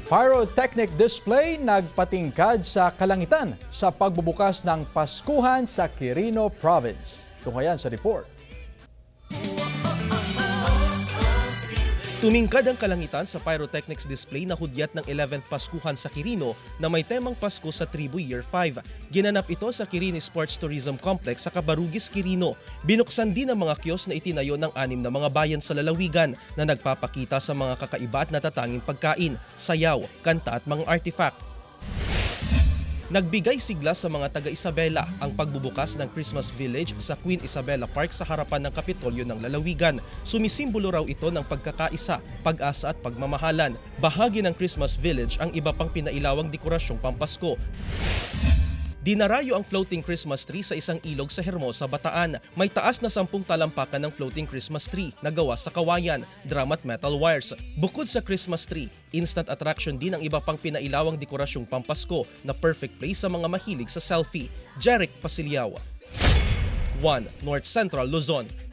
Pyrotechnic display nagpatingkad sa kalangitan sa pagbubukas ng Paskuhan sa Quirino Province. Tunghayan sa report. Tumingkad ang kalangitan sa pyrotechnics display na hudyat ng 11th Paskuhan sa Quirino na may temang Pasko sa Tribu Year 5. Ginanap ito sa Quirino Sports Tourism Complex sa Cabarugis, Quirino. Binuksan din ang mga kiosk na itinayo ng 6 na mga bayan sa lalawigan na nagpapakita sa mga kakaiba at natatanging pagkain, sayaw, kanta at mga artifact. Nagbigay sigla sa mga taga-Isabela ang pagbubukas ng Christmas Village sa Queen Isabella Park sa harapan ng Kapitolyo ng lalawigan. Sumisimbolo raw ito ng pagkakaisa, pag-asa at pagmamahalan. Bahagi ng Christmas Village ang iba pang pinailawang dekorasyong Pampasko. Dinarayo ang floating Christmas tree sa isang ilog sa Hermosa, Bataan. May taas na 10 talampakan ng floating Christmas tree na gawa sa kawayan, drum at metal wires. Bukod sa Christmas tree, instant attraction din ang iba pang pinailawang dekorasyong Pampasko na perfect place sa mga mahilig sa selfie. Jeric Pasiliaw, 1 North Central Luzon.